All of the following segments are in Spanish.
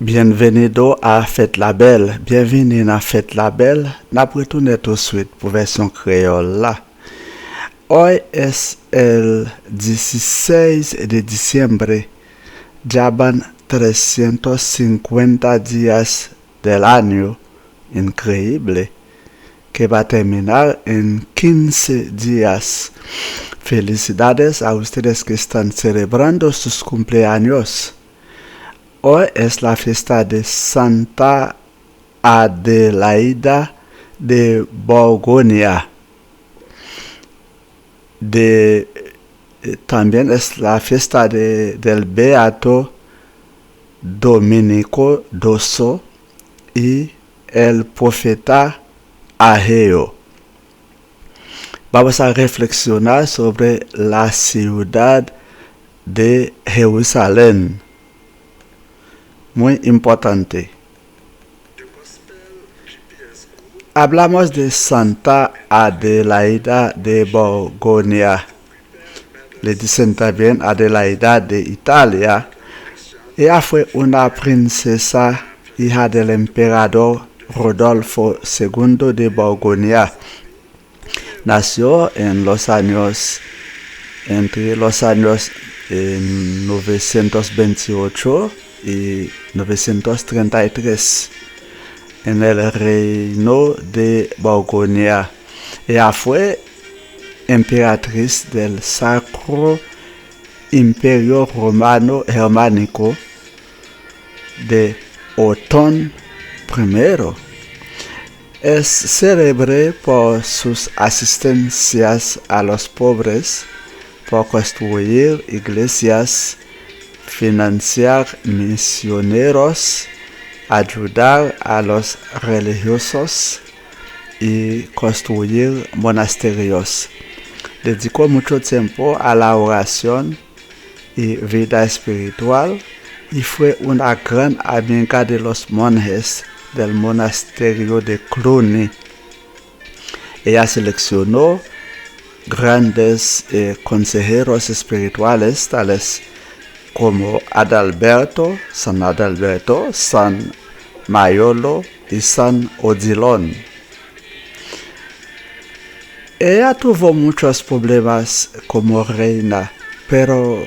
Bienvenido a Fête la Belle. Bienvenue à Fête la Belle. N'a retourné tout de suite pour version créole là. Hoy es el 16 de diciembre. Ya van 350 días del año. Increíble. Que va a terminar en 15 días. Felicidades a ustedes que están celebrando sus cumpleaños. Hoy es la fiesta de Santa Adelaida de Borgoña. También es la fiesta del Beato Domenico Dosso y el profeta Ageo. Vamos a reflexionar sobre la ciudad de Jerusalén. Muy importante. Hablamos de Santa Adelaida de Borgoña. Le dicen también Adelaida de Italia. Ella fue una princesa, hija del emperador Rodolfo II de Borgoña. Nació entre los años 928 y 933 en el reino de Borgoña. Ella fue emperatriz del Sacro Imperio Romano Germánico de Otón I. Es célebre por sus asistencias a los pobres, por construir iglesias, financiar misioneros, ayudar a los religiosos y construir monasterios. Dedicó mucho tiempo a la oración y vida espiritual y fue una gran amiga de los monjes del monasterio de Cluny. Ella seleccionó grandes consejeros espirituales tales como Adalberto, San Mayolo y San Odilon. Ella tuvo muchos problemas como reina, pero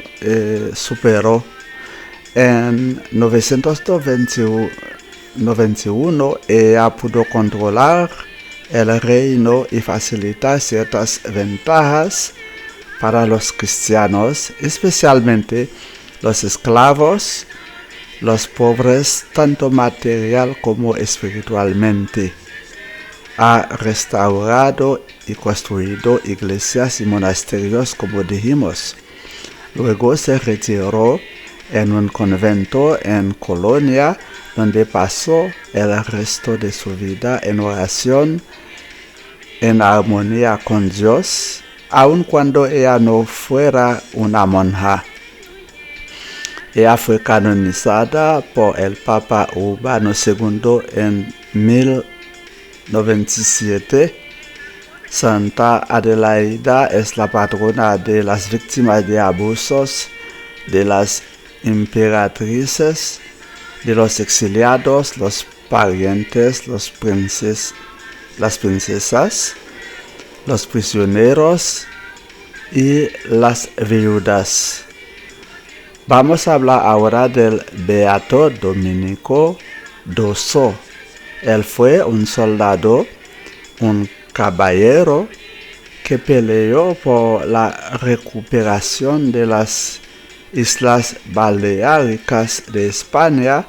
superó. En 991 ella pudo controlar el reino y facilitar ciertas ventajas para los cristianos, especialmente los esclavos, los pobres, tanto material como espiritualmente. Ha restaurado y construido iglesias y monasterios, como dijimos. Luego se retiró en un convento en Colonia, donde pasó el resto de su vida en oración, en armonía con Dios, aun cuando ella no fuera una monja. Ella fue canonizada por el Papa Urbano II en 1097. Santa Adelaida es la patrona de las víctimas de abusos, de las emperatrices, de los exiliados, los parientes, las princesas, los prisioneros y las viudas. Vamos a hablar ahora del Beato Domenico Dosso. Él fue un soldado, un caballero que peleó por la recuperación de las Islas Baleáricas de España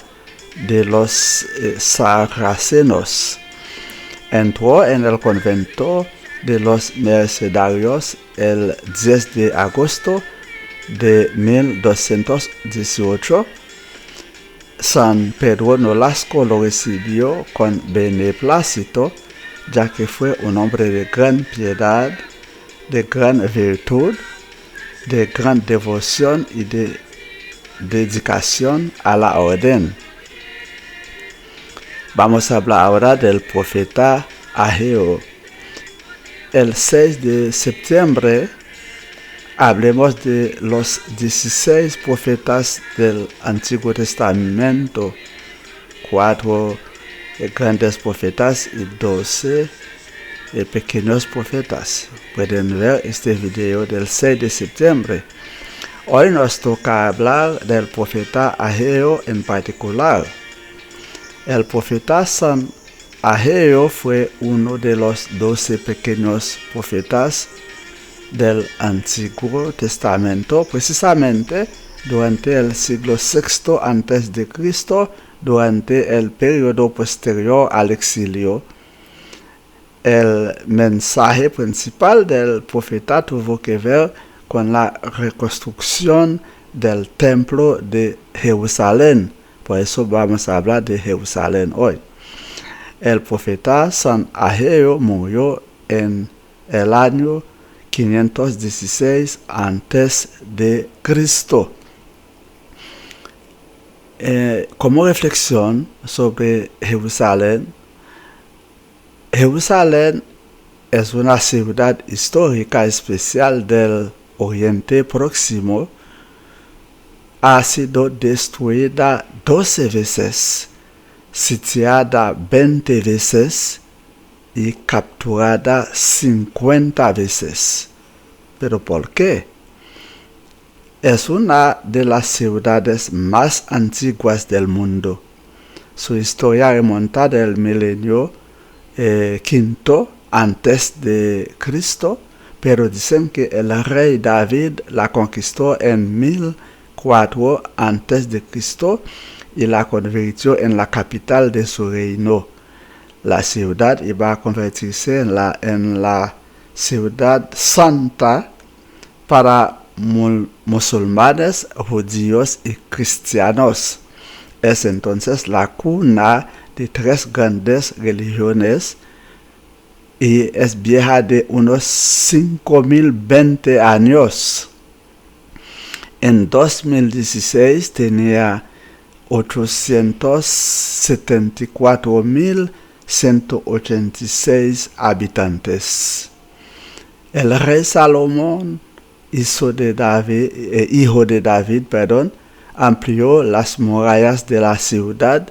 de los sarracenos. Entró en el convento de los mercedarios el 10 de agosto de 1218. San Pedro Nolasco lo recibió con beneplácito, ya que fue un hombre de gran piedad, de gran virtud, de gran devoción y de dedicación a la orden. Vamos a hablar ahora del profeta Ageo. El 6 de septiembre hablemos de los 16 profetas del Antiguo Testamento 4 grandes profetas y 12 pequeños profetas. Pueden ver este video del 6 de septiembre. Hoy nos toca hablar del profeta Ageo en particular. El profeta San Ageo fue uno de los 12 pequeños profetas del Antiguo Testamento, precisamente durante el siglo VI a.C., durante el periodo posterior al exilio. El mensaje principal del profeta tuvo que ver con la reconstrucción del templo de Jerusalén. Por eso vamos a hablar de Jerusalén hoy. El profeta San Ageo murió en el año 516 a.C. Como reflexión sobre Jerusalén, Jerusalén es una ciudad histórica especial del Oriente Próximo. Ha sido destruida 12 veces, sitiada 20 veces y capturada 50 veces. ¿Pero por qué? Es una de las ciudades más antiguas del mundo. Su historia remonta del milenio quinto antes de Cristo, pero dicen que el rey David la conquistó en 1004 antes de Cristo y la convirtió en la capital de su reino. La ciudad iba a convertirse en la ciudad santa para musulmanes, judíos y cristianos. Es entonces la cuna de 3 grandes religiones y es vieja de unos 5020 años. En 2016 tenía 874.186 habitantes. El rey Salomón, hijo de David, amplió las murallas de la ciudad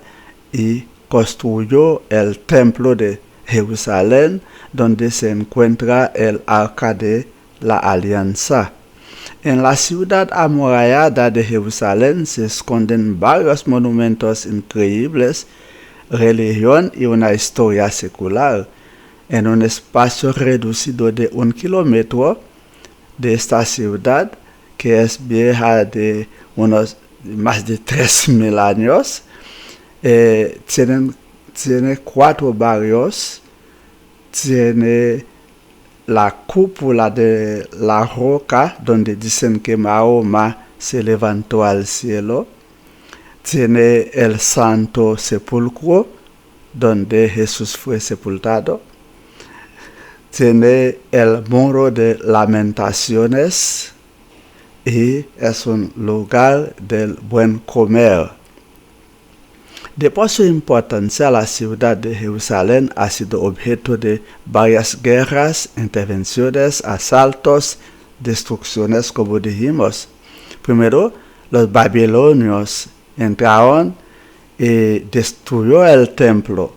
y construyó el templo de Jerusalén, donde se encuentra el Arca de la Alianza. En la ciudad amurallada de Jerusalén se esconden varios monumentos increíbles, religión y una historia secular. En un espacio reducido de 1 kilómetro de esta ciudad, que es vieja de unos más de 3.000 años, tiene 4 barrios, tiene la cúpula de la roca, donde dicen que Mahoma se levantó al cielo, tiene el Santo Sepulcro, donde Jesús fue sepultado, tiene el Muro de Lamentaciones y es un lugar del buen comer. Por su importancia, la ciudad de Jerusalén ha sido objeto de varias guerras, intervenciones, asaltos, destrucciones, como dijimos. Primero, los babilonios entraron y destruyeron el templo.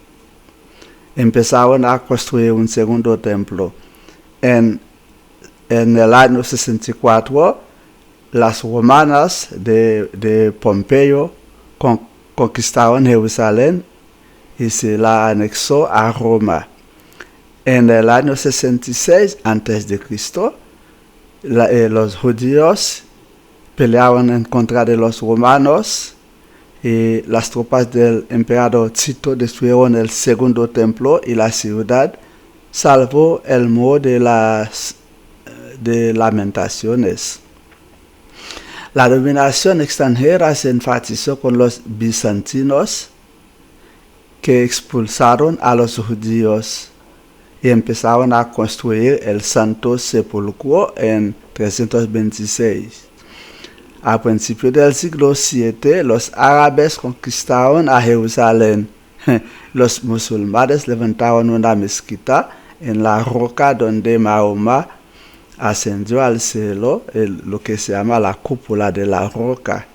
Empezaron a construir un segundo templo. En el año 64, las romanas de Pompeyo conquistaron Jerusalén y se la anexó a Roma. En el año 66 a.C., los judíos pelearon en contra de los romanos y las tropas del emperador Tito destruyeron el segundo templo y la ciudad, salvo el muro de Lamentaciones. La dominación extranjera se enfatizó con los bizantinos, que expulsaron a los judíos y empezaron a construir el Santo Sepulcro en 326. A principios del siglo VII, los árabes conquistaron a Jerusalén. Los musulmanes levantaron una mezquita en la roca donde Mahoma ascendió al cielo, lo que se llama la cúpula de la roca.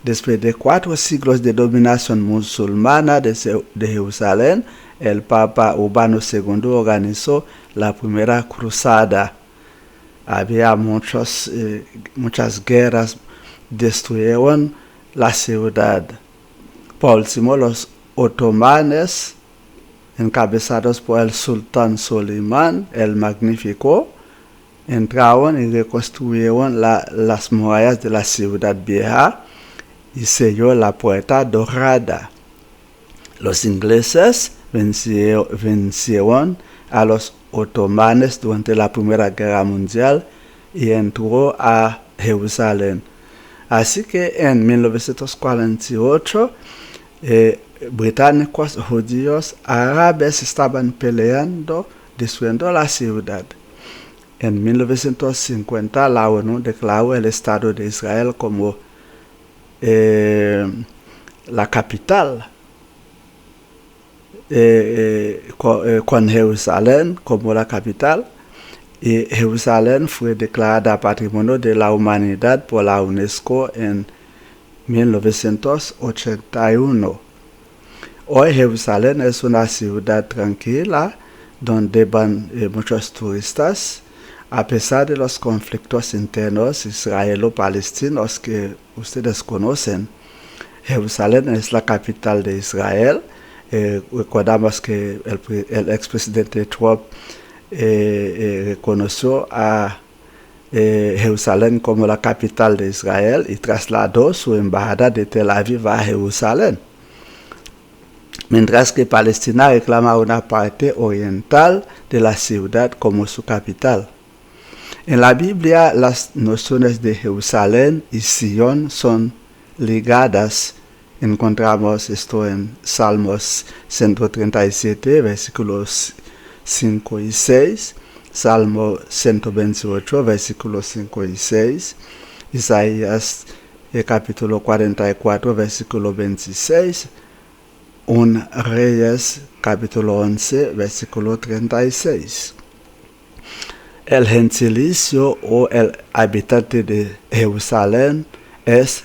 Después de 4 siglos de dominación musulmana de Jerusalén, el Papa Urbano II organizó la primera cruzada. Había muchas guerras, destruyeron la ciudad. Por último, los otomanes, encabezados por el sultán Solimán el Magnífico, entraron y reconstruyeron las murallas de la ciudad vieja y selló la puerta dorada. Los ingleses vencieron a los otomanes durante la Primera Guerra Mundial y entró a Jerusalén. Así que en 1948, británicos, judíos, árabes estaban peleando, destruyendo la ciudad. En 1950, la ONU declaró el Estado de Israel como la capital, con Jerusalén como la capital, y Jerusalén fue declarada Patrimonio de la Humanidad por la UNESCO en 1981. Hoy Jerusalén es una ciudad tranquila donde van muchos turistas, a pesar de los conflictos internos israelo-palestinos que ustedes conocen. Jerusalén es la capital de Israel. Recordamos que el expresidente Trump reconoció a Jerusalén como la capital de Israel y trasladó su embajada de Tel Aviv a Jerusalén. Mientras que Palestina reclama una parte oriental de la ciudad como su capital. En la Biblia, las nociones de Jerusalén y Sion son ligadas. Encontramos esto en Salmos 137, versículos 5 y 6, Salmo 128, versículos 5 y 6, Isaías capítulo 44, versículo 26, 1 Reyes capítulo 11, versículo 36. El gentilicio o el habitante de Jerusalén es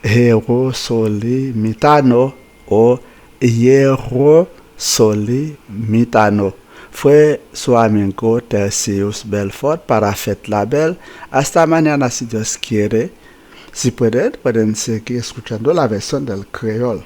Jerosolimitano o Hierosolimitano. Fue su amigo Tercius Belfort para Fête la Belle. Hasta mañana si Dios quiere. Si pueden seguir escuchando la versión del creol.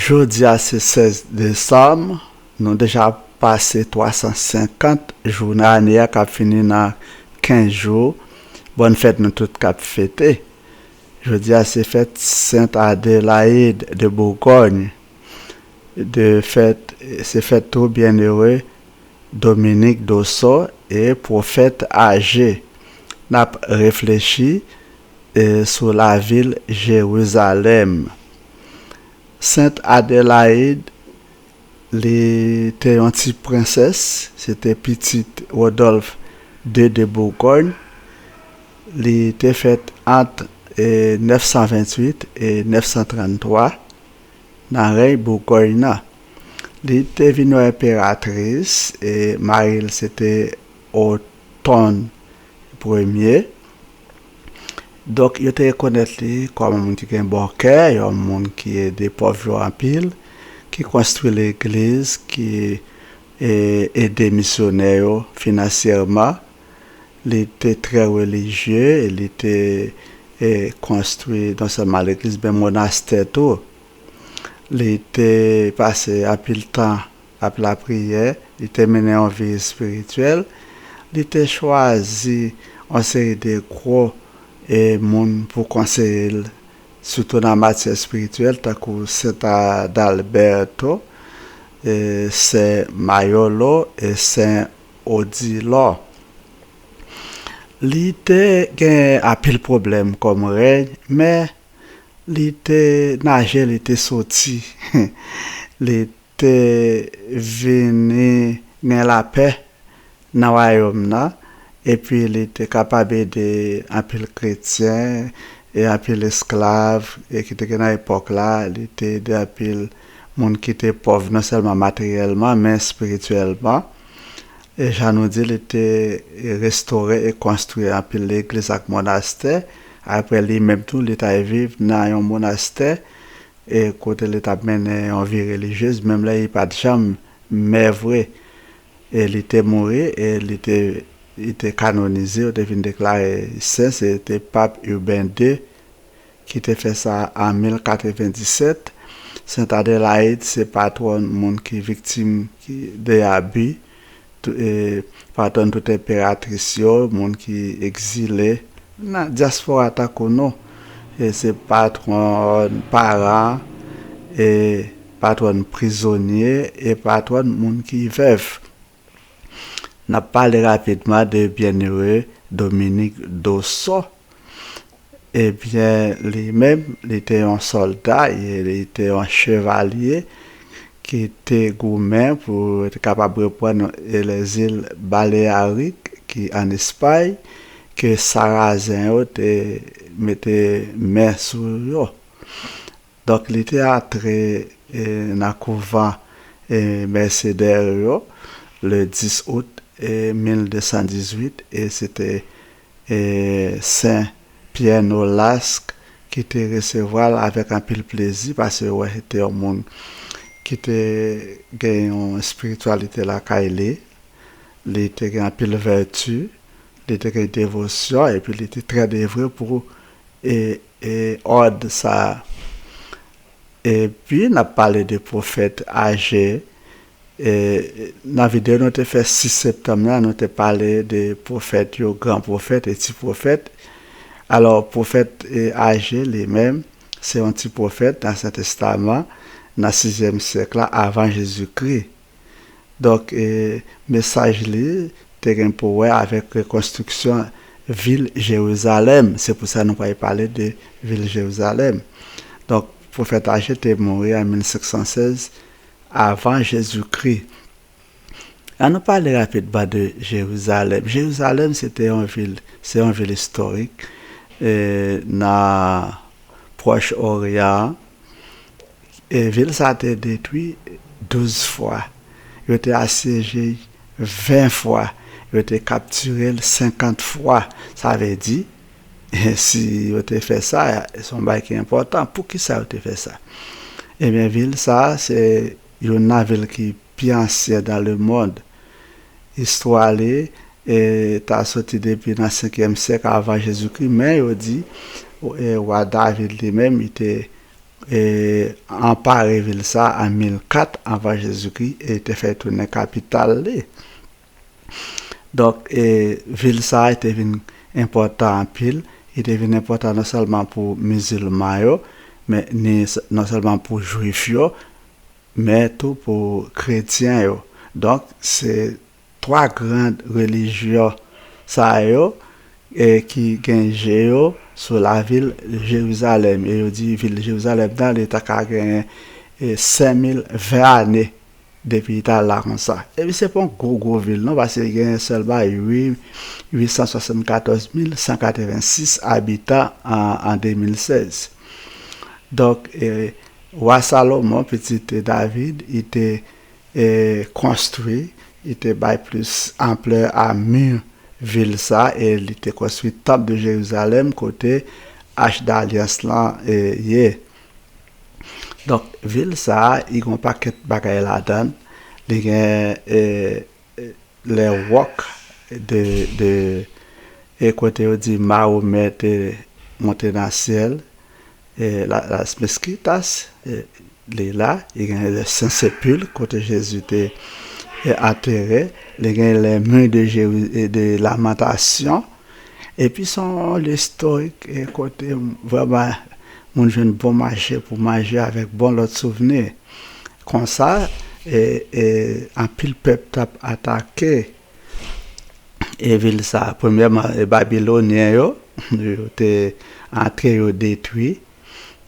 Jeudi à ce 16 décembre, nous déjà passé 350 journées qui a fini dans 15 jours. Bonne fête nous toutes cap fêté. Jeudi à c'est fête Sainte Adélaïde de Bourgogne. C'est fête tout bienheureux Dominique Dosso et prophète âgé. N'a réfléchi sur la ville Jérusalem. Sainte Adélaïde, était une petite princesse, c'était petite Rodolphe de Bourgogne. Il était fait entre 928 et 933 dans le Bourgogne. Il était venu impératrice et Marie c'était Automne premier. Donc il était reconnu comme un monde qui a un bon cœur, un monde qui est des pauvres en pile, qui construit l'église, qui est des missionnaires financièrement. Il était très religieux, il était construit non seulement l'église, mais le monastère tout. Il était passé à pile temps après la prière, il était mené en vie spirituelle, il était choisi en série de gros monde pour conseiller, surtout dans la matière spirituelle, tant que Saint Adalberto, Saint Maiolo et Saint Odilo. Il était un pile problème comme règne, mais il était nagé, il était sorti, il était venu dans la paix dans le royaume et puis il était capable d'aider un pile chrétien et un pile esclave et qui était dans l'époque là, il était aidé un pile monde qui était pauvre non seulement matériellement mais spirituellement. Et Jean nous dit qu'il était restauré et construit un peu l'église avec monastère. Après lui-même tout, il était vivre dans un monastère et côté l'état mené en vie religieuse, même là il n'y a pas de chambre, mais vrai. Et il était mort et il était canonisé, il était déclaré saint, c'était pape Urbain II qui a fait ça en 1097. Saint Adélaïde, c'est patron monde qui est victime des abus. Pardon toute impératrice, monde qui exilé dans la diaspora takono et c'est patron parents et patron prisonnier et patron monde qui veuve. N'a parlé rapidement de bienheureux Dominique Dosso. Et bien lui-même il était un soldat, il était un chevalier qui était gourmand pour être capable de reprendre les îles Baléariques qui en Espagne, que Sarrazin mettait main sur eux. Donc il était entré dans le couvent Mercenaires le 10 août 1218 et c'était Saint Pierre Nolasque qui était recevoir avec un pile plaisir parce que ouais, c'était un monde qui était une spiritualité la kaile, il était un pile vertu, il était une dévotion et puis il était très dévoué pour ordre ça. Et puis on a parlé des prophètes âgés. Et dans la vidéo nous avons fait 6 septembre, nous avons parlé des prophètes, grands prophètes et petits prophètes. Alors prophètes âgés les-mêmes, c'est un petit prophète dans l'Ancien Testament. Dans le 6e siècle avant Jésus-Christ. Donc, message li était pour avec reconstruction ville Jérusalem. C'est pour ça que nous allons parler de ville Jérusalem. Donc, le prophète âgé était mort en 1516 avant Jésus-Christ. On nous parle rapidement de Jérusalem. Jérusalem, c'est une ville historique dans Proche-Orient. Et la ville a été détruite 12 fois. Il a été assiégé 20 fois. Il a été capturé 50 fois. Ça veut dire, si il a fait ça, c'est un bail qui est important. Pour qui ça a été fait ça? Eh bien, ville, ça, c'est une ville qui est plus ancienne dans le monde. Histoire, et tu as sorti depuis le 5e siècle avant Jésus-Christ, mais il dit, roi David lui-même, il était emparé ville ça en 1004 avant Jésus-Christ et était fait tourner capitale. Donc ville ça était important en pile, il était important non seulement pour musulmans mais non seulement pour juifs mais tout pour chrétiens. Donc c'est 3 grandes religions ça et qui gagnent sur la ville de Jérusalem. Et on dit ville de Jérusalem dans l'état qui a gagné 5020 années depuis là comme ça. Et puis c'est pas une gros ville, non, parce qu'il y a seulement 874 186 habitants en 2016. Donc, roi Salomon, petit David, il était construit, il était plus ampleur à mur ville ça, et il était construit temple de Jérusalem côté H d'Alliance là, donc, ville ça, il y a un paquet de bagages là-dedans. Il y a les rocs et côté on dit Mahomet monté dans le ciel. Et la mesquitas, il là. Il y a le Saint-Sépulcre, côté Jésus était enterré. Il y a les murs de lamentation. Et puis, sont l'historique et côté vraiment. Mon jeune bon marché pour manger avec bon l'autre souvenir. Comme ça, un pile peuple t'a attaqué. Et ville ça, premièrement, les Babyloniens, ils étaient entrés, ils ont détruit.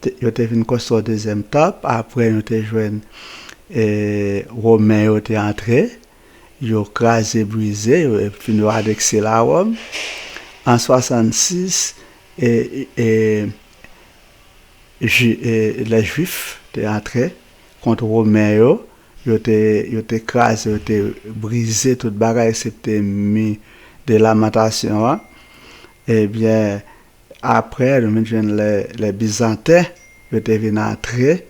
Ils ont venu construire deuxième temple. Après, ils ont joint Romains, ils ont entré. Ils ont crasé, brisé, ils ont fini annexer la Rome. En 66, les Juifs étaient entrés contre les Romains, ils étaient écrasés, ils étaient brisés, tout le bagage, excepté mis de lamentation. Et bien, après, les Byzantins, ils étaient venus entrer,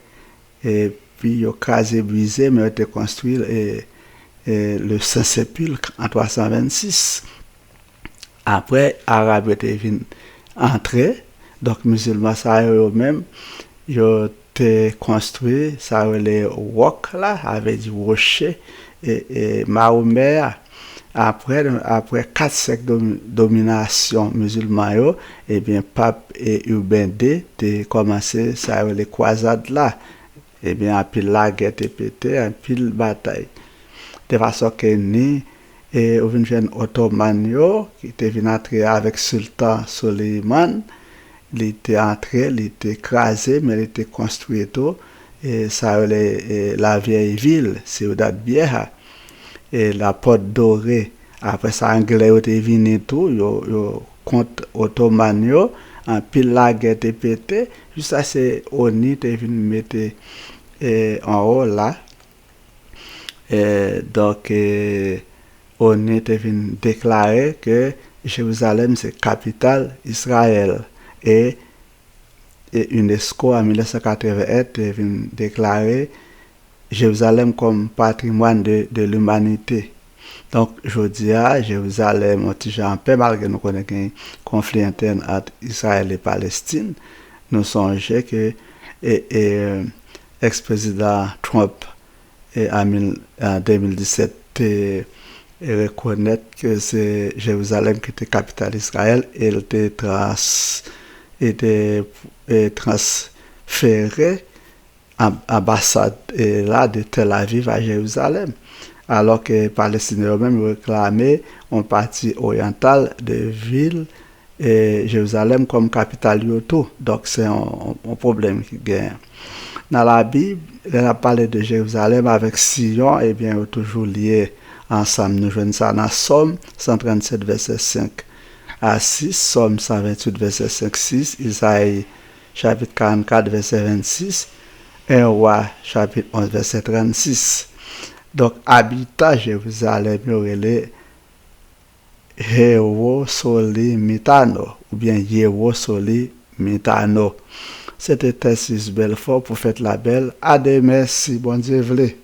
et puis ils ont écrasé, brisé, mais ils ont été construits le Saint-Sépulcre en 326. Après, les Arabes étaient venus entrer. Donc, musulmans, ça eux-mêmes, ils ont construit, ça les rocs là, avec du rocher, et Mahomet, après 4 siècles de domination musulmane, et bien, pape et Urbain II ont commencé, ça les croisades là, et bien, un pile la guerre était pété, un pile bataille. De façon que ni, et au jeune ottoman, qui était venu entrer avec Sultan Suleiman, il était entré, il était écrasé, mais il était construit tout. Et ça, la vieille ville, Ciudad Vieja, et la porte dorée. Après ça, Anglais étaient venus tout, yo contre Ottoman, en pile la guerre était pété. Juste ça, c'est Oni était venu mettre en haut là. Donc, Oni était venu déclarer que Jérusalem, c'est capitale Israël. Et UNESCO en 1981 est venu déclarer Jérusalem comme patrimoine de l'humanité. Donc, je dis à Jérusalem, on est en paix, malgré nous connaissons un conflit interne entre Israël et Palestine. Nous songeons que l'ex-président Trump en 2017 reconnaît que c'est Jérusalem qui était capitale d'Israël et elle était transféré ambassade là de Tel Aviv à Jérusalem, alors que les Palestiniens eux-mêmes réclamaient une partie orientale de ville et Jérusalem comme capitale tout. Donc c'est un problème qui gagne. Dans la Bible, elle a parlé de Jérusalem avec Sion, et bien toujours lié ensemble. Nous jouons ça dans Somme 137 verset 5 à 6, Somme 128 verset 5-6, Isaïe chapitre 44 verset 26, 1 Roi chapitre 11 verset 36. Donc, habitat Jérusalem, il Héro Soli Mitano, ou bien Héro Soli Mitano. C'était Tessis Belfort pour Fête la Belle. À demain, si bon Dieu voulait.